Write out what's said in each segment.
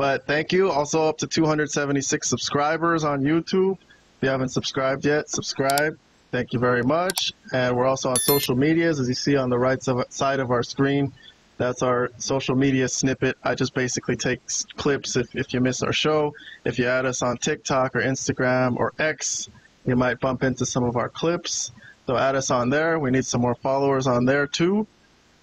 But thank you. Also up to 276 subscribers on YouTube. If you haven't subscribed yet, subscribe. Thank you very much. And we're also on social medias, as you see on the right side of our screen. That's our social media snippet. I just basically take clips if you miss our show. If you add us on TikTok or Instagram or X, you might bump into some of our clips. So add us on there. We need some more followers on there too.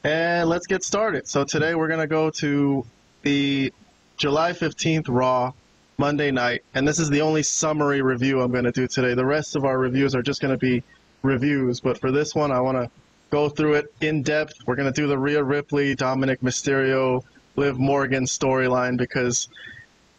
And let's get started. So today we're going to go to the July 15th Raw, Monday night. And this is the only summary review I'm going to do today. The rest of our reviews are just going to be reviews. But for this one, I want to go through it in depth. We're going to do the Rhea Ripley, Dominic Mysterio, Liv Morgan storyline because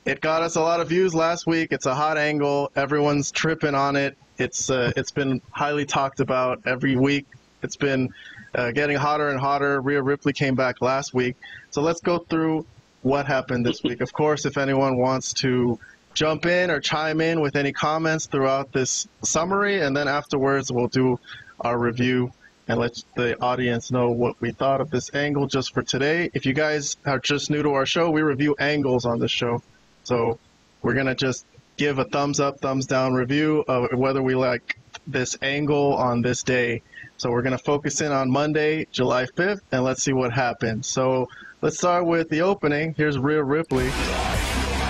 it got us a lot of views last week. It's a hot angle. Everyone's tripping on it. It's been highly talked about every week. It's been getting hotter and hotter. Rhea Ripley came back last week. So let's go through what happened this week. Of course, if anyone wants to jump in or chime in with any comments throughout this summary, and then afterwards we'll do our review and let the audience know what we thought of this angle just for today. If you guys are just new to our show, we review angles on this show. So we're going to just give a thumbs up, thumbs down review of whether we like this angle on this day. So we're going to focus in on Monday, July 5th, and let's see what happens. So let's start with the opening. Here's Rhea Ripley.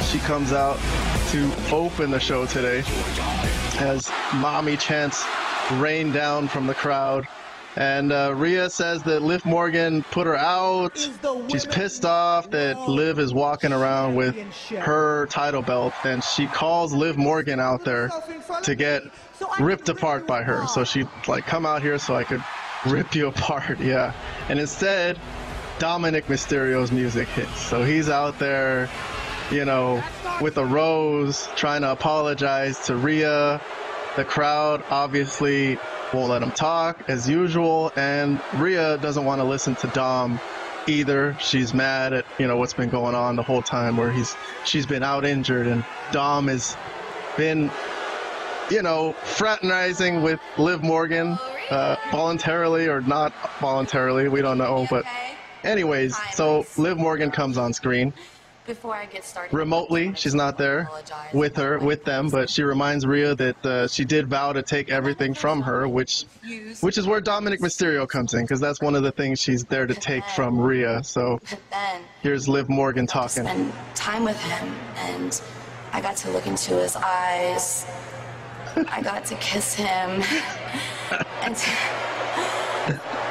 She comes out to open the show today as mommy chants rain down from the crowd. And Rhea says that Liv Morgan put her out. She's pissed off that Liv is walking around with her title belt, and she calls Liv Morgan out there to get ripped apart by her. So she'd like, come out here so I could rip you apart. Yeah. And instead, Dominic Mysterio's music hits. So he's out there, you know, with a rose, trying to apologize to Rhea. The crowd obviously won't let him talk as usual, and Rhea doesn't want to listen to Dom either. She's mad at, you know, what's been going on the whole time where she's been out injured, and Dom has been, you know, fraternizing with Liv Morgan, voluntarily or not voluntarily, we don't know. But anyways, so Liv Morgan comes on screen. Before I get started, remotely, she's not there with them, but she reminds Rhea that she did vow to take everything from her, which is where Dominic Mysterio comes in, because that's one of the things she's there to take from Rhea. So here's Liv Morgan talking. I spent time with him, and I got to look into his eyes. I got to kiss him, and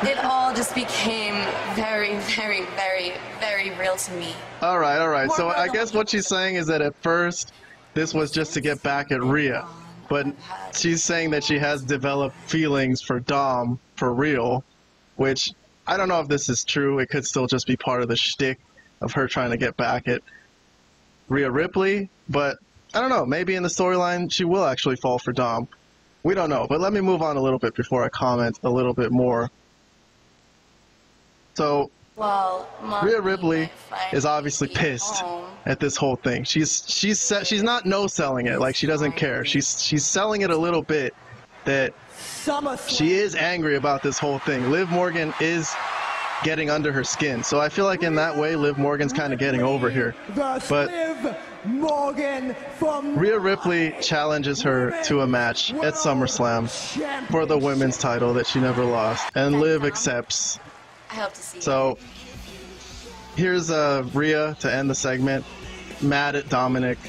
it all just became very, very, very, very real to me. All right. So I guess what she's saying is that at first, this was just to get back at Rhea. But she's saying that she has developed feelings for Dom for real, which I don't know if this is true. It could still just be part of the shtick of her trying to get back at Rhea Ripley. But I don't know. Maybe in the storyline, she will actually fall for Dom. We don't know. But let me move on a little bit before I comment a little bit more. So Rhea Ripley is obviously pissed at this whole thing. She's not no-selling it, like she doesn't care. She's selling it a little bit that she is angry about this whole thing. Liv Morgan is getting under her skin. So I feel like in that way, Liv Morgan's kind of getting over here. But Rhea Ripley challenges her to a match at SummerSlam for the women's title that she never lost, and Liv accepts. I hope to see so here's Rhea to end the segment, mad at Dominic.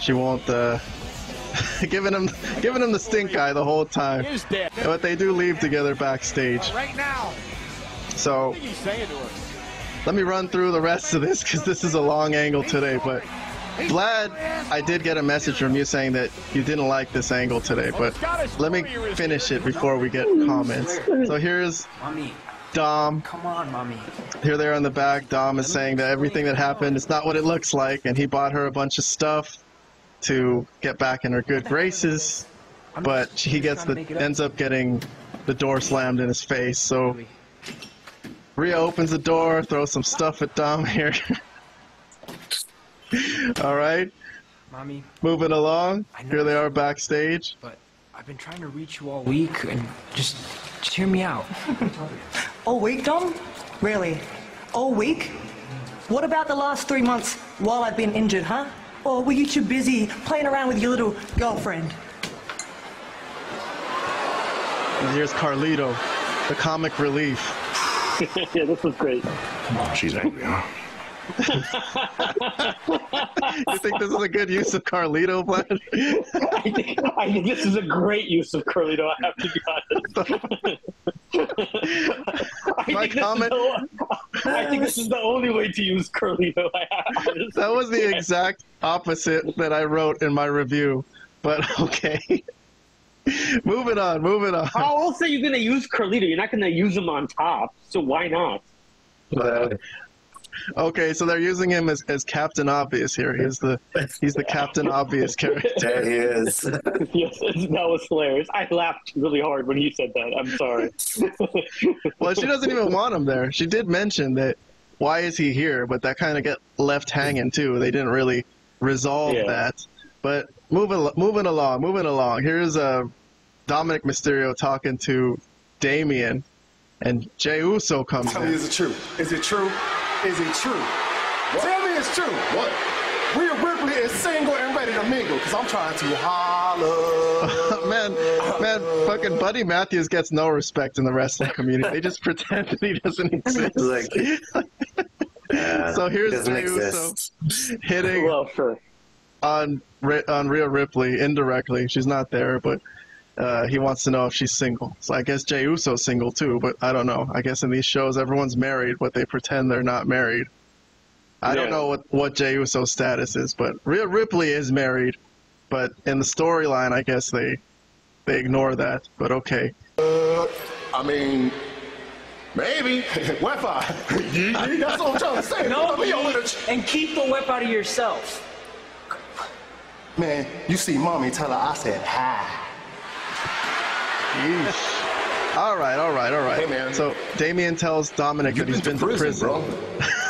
She won't giving him the stink eye the whole time. But they do leave together backstage. So let me run through the rest of this because this is a long angle today. But Vlad, I did get a message from you saying that you didn't like this angle today. But let me finish it before we get comments. So here's Dom. Come on, mommy. Here they are in the back. Dom is saying that everything that happened is not what it looks like, and he bought her a bunch of stuff to get back in her good graces, but he ends up getting the door slammed in his face. So Rhea opens the door, throws some stuff at Dom here. All right. Mommy. Moving along. Here they are backstage. But I've been trying to reach you all week, and just hear me out. All week, Dom? Really? All week? What about the last 3 months while I've been injured, huh? Or were you too busy playing around with your little girlfriend? And here's Carlito, the comic relief. Yeah, this was great. She's angry, huh? You think this is a good use of Carlito, Vlad? I think this is a great use of Carlito, I have to be honest. I think this is the only way to use Carlito. That was the exact opposite that I wrote in my review, but okay. Moving on. I'll also you're going to use Carlito. You're not going to use him on top, so why not? Okay, so they're using him as Captain Obvious here. He's the Captain Obvious character. There he is. Yes, that was hilarious. I laughed really hard when he said that. I'm sorry. Well, she doesn't even want him there. She did mention that, why is he here? But that kind of got left hanging too. They didn't really resolve that. But moving along. Here's Dominic Mysterio talking to Damian, and Jey Uso comes Tell in. me, is it true? Is it true? Is it true? What? Tell me it's true. What? Rhea Ripley is single and ready to mingle, because I'm trying to holler. man, fucking Buddy Matthews gets no respect in the wrestling community. They just pretend that he doesn't exist. So here's Jey Uso hitting on Rhea Ripley indirectly. She's not there, but he wants to know if she's single. So I guess Jey Uso's single too, but I don't know. I guess in these shows everyone's married, but they pretend they're not married. I don't know what Jey Uso's status is, but Rhea Ripley is married. But in the storyline, I guess they ignore that. But okay. I mean, maybe. Wi-Fi. That's what I'm trying to say. No, and keep the whip out of yourself. Man, you see mommy tell her I said hi. Yeesh. All right. Hey, man. So Damian tells Dominic that he's been to prison. bro.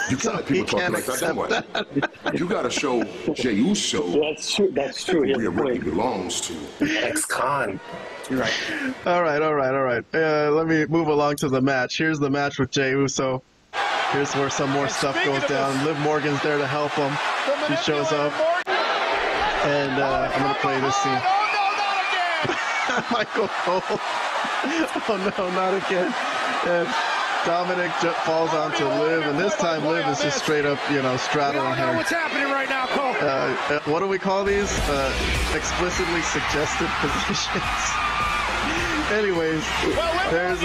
You So can't he people talking can't like that. accept You got to show Jey Uso That's true. That's true. who He has Rhea a Ripley point. belongs to. Ex-con. You're right. All right. Let me move along to the match. Here's the match with Jey Uso. Here's where some more stuff goes down. Liv Morgan's there to help him. She shows up. And I'm going to play this scene. Michael Cole. Oh, no, not again. And Dominic falls onto Liv, and this time Liv is just straight up, straddling her. What's happening right now, Cole? What do we call these? Explicitly suggested positions. Anyways, there's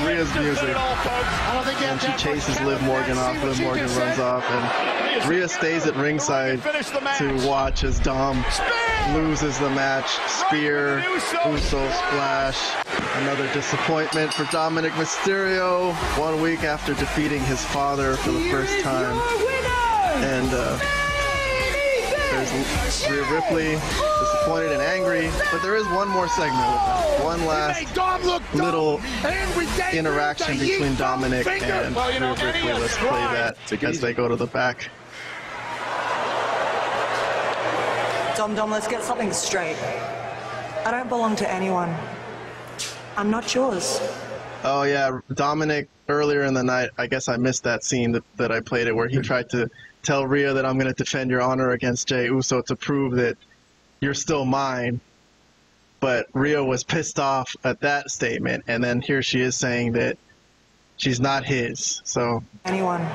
Rhea's music, and she chases Liv Morgan off. Liv Morgan runs off, and Rhea stays at ringside to watch as Dom loses the match. Spear, Uso splash. Another disappointment for Dominic Mysterio, 1 week after defeating his father for the first time. And there's Rhea Ripley, disappointed and angry, but there is one more segment with them. One last little interaction between Dominic and Rhea Ripley. Let's play that as they go to the back. Dom, let's get something straight. I don't belong to anyone. I'm not yours. Oh yeah, Dominic, earlier in the night, I guess I missed that scene that I played it, where he tried to tell Rhea that I'm going to defend your honor against Jey Uso to prove that you're still mine. But Rhea was pissed off at that statement, and then here she is saying that she's not his. So Anyone.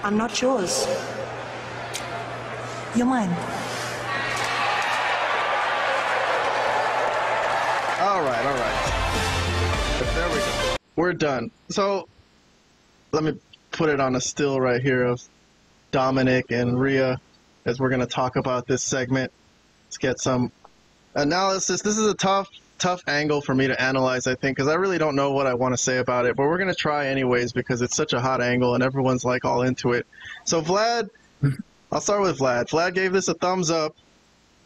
I'm not yours. You're mine. All right. There we go. We're done. So let me put it on a still right here of Dominic and Rhea as we're going to talk about this segment. Let's get some analysis. This is a tough angle for me to analyze, I think, because I really don't know what I want to say about it, but we're going to try anyways because it's such a hot angle and everyone's like all into it. So Vlad, I'll start with Vlad. Vlad gave this a thumbs up.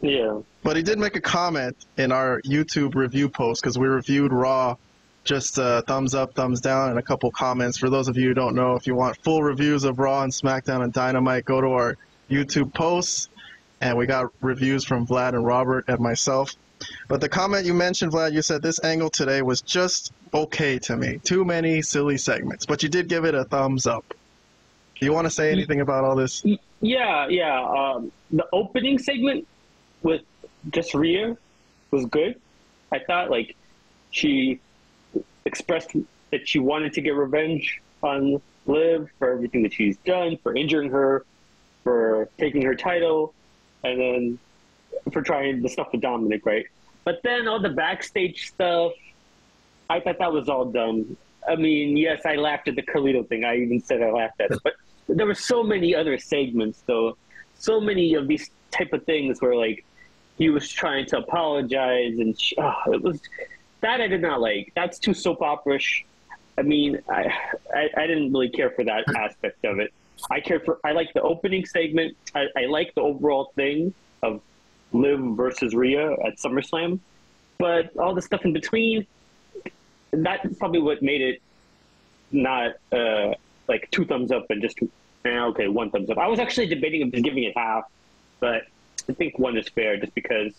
Yeah. But he did make a comment in our YouTube review post because we reviewed Raw, just thumbs up, thumbs down, and a couple comments. For those of you who don't know, if you want full reviews of Raw and SmackDown and Dynamite, go to our YouTube posts. And we got reviews from Vlad and Robert and myself. But the comment you mentioned, Vlad, you said this angle today was just okay to me. Too many silly segments. But you did give it a thumbs up. Do you want to say anything about all this? Yeah. The opening segment with just Rhea was good. I thought like she expressed that she wanted to get revenge on Liv for everything that she's done, for injuring her, for taking her title, and then for trying the stuff with Dominic, right? But then all the backstage stuff, I thought that was all dumb. I mean, yes, I laughed at the Carlito thing. I even said I laughed at it. But there were so many other segments, though. So many of these type of things where, like, he was trying to apologize, and it was that I did not like. That's too soap opera-ish. I mean, I didn't really care for that aspect of it. I like the opening segment. I like the overall thing of Liv versus Rhea at SummerSlam, but all the stuff in between, that's probably what made it not like 2 thumbs up and just okay, 1 thumbs up. I was actually debating of just giving it half, but I think 1 is fair just because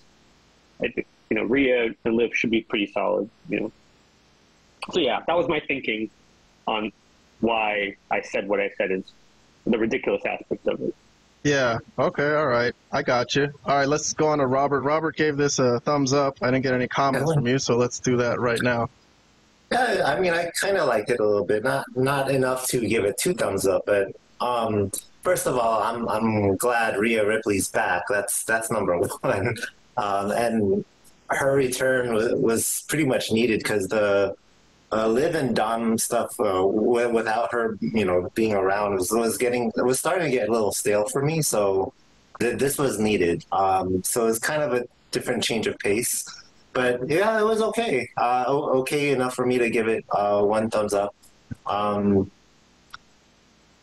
I think Rhea and Liv should be pretty solid. So yeah, that was my thinking on why I said what I said is the ridiculous aspect of it. Yeah. Okay. All right. I got you. All right. Let's go on to Robert. Robert gave this a thumbs up. I didn't get any comments from you, so let's do that right now. Yeah, I mean, I kind of liked it a little bit. Not enough to give it 2 thumbs up, but first of all, I'm glad Rhea Ripley's back. That's number 1, and her return was pretty much needed because the Liv and Dom stuff without her, being around was starting to get a little stale for me. So this was needed. So it's kind of a different change of pace. But yeah, it was okay. Okay enough for me to give it 1 thumbs up.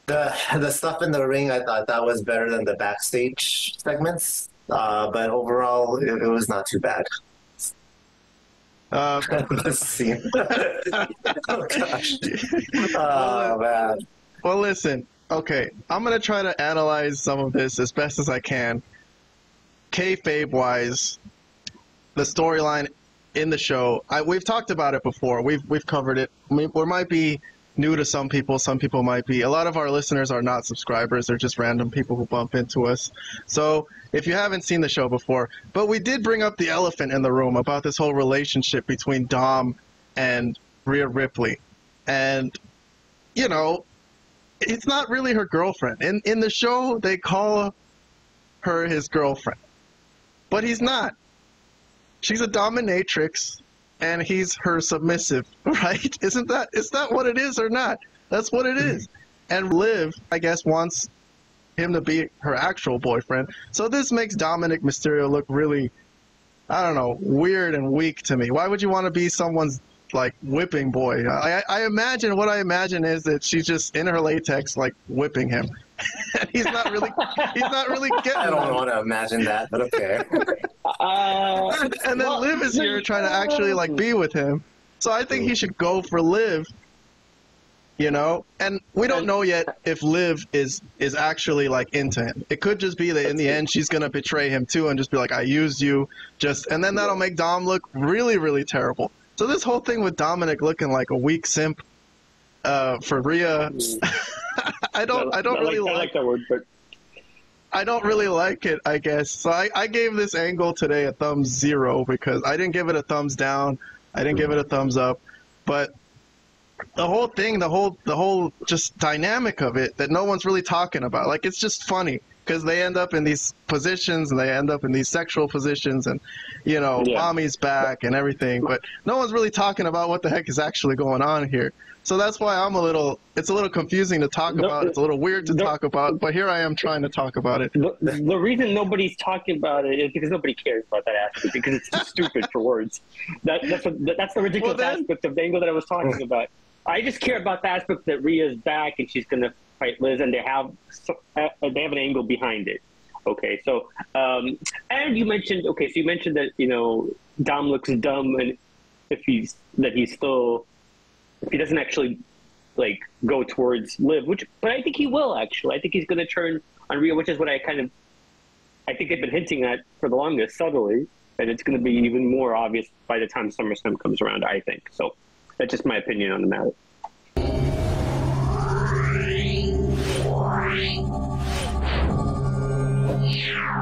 The stuff in the ring, I thought that was better than the backstage segments. But overall, it was not too bad. Let's see. Oh gosh. Oh man. Well, listen. Okay, I'm gonna try to analyze some of this as best as I can. Kayfabe wise, the storyline in the show. We've talked about it before. We've covered it. We might be new to some people. Some people might be. A lot of our listeners are not subscribers. They're just random people who bump into us. So if you haven't seen the show before, but we did bring up the elephant in the room about this whole relationship between Dom and Rhea Ripley. And, it's not really her girlfriend. In the show, they call her his girlfriend. But he's not. She's a dominatrix, and he's her submissive, right? Is that what it is or not? That's what it is. And Liv, I guess, wants him to be her actual boyfriend. So this makes Dominic Mysterio look really, I don't know, weird and weak to me. Why would you want to be someone's, like, whipping boy? I imagine is that she's just in her latex, like, whipping him. And he's not really getting I don't want to imagine that, but okay. And then Liv is here trying to actually, like, be with him. So I think he should go for Liv. And we don't know yet if Liv is actually, like, into him. It could just be that in the end she's gonna betray him too and just be like, I used you, and then that'll make Dom look really, really terrible. So this whole thing with Dominic looking like a weak simp for Rhea, I don't really like that word, but I don't really like it, I guess. So I gave this angle today a thumbs 0 because I didn't give it a thumbs down. I didn't give it a thumbs up, but the whole thing, the whole just dynamic of it that no one's really talking about. Like, it's just funny because they end up in these positions and they end up in these sexual positions and, mommy's back and everything. But no one's really talking about what the heck is actually going on here. So that's why it's a little confusing to talk about. It's a little weird to talk about, but here I am trying to talk about it. The reason nobody's talking about it is because nobody cares about that aspect, because it's too stupid for words. That's the ridiculous aspect of the angle that I was talking about. I just care about the aspect that Rhea's back and she's going to fight Liz, and they have an angle behind it. Okay, so and you mentioned that Dom looks dumb, and if he doesn't actually like go towards Liv, but I think he will actually. I think he's going to turn on Rhea, which is what I think they've been hinting at for the longest, subtly, and it's going to be even more obvious by the time SummerSlam comes around, I think. So that's just my opinion on the matter. Bye.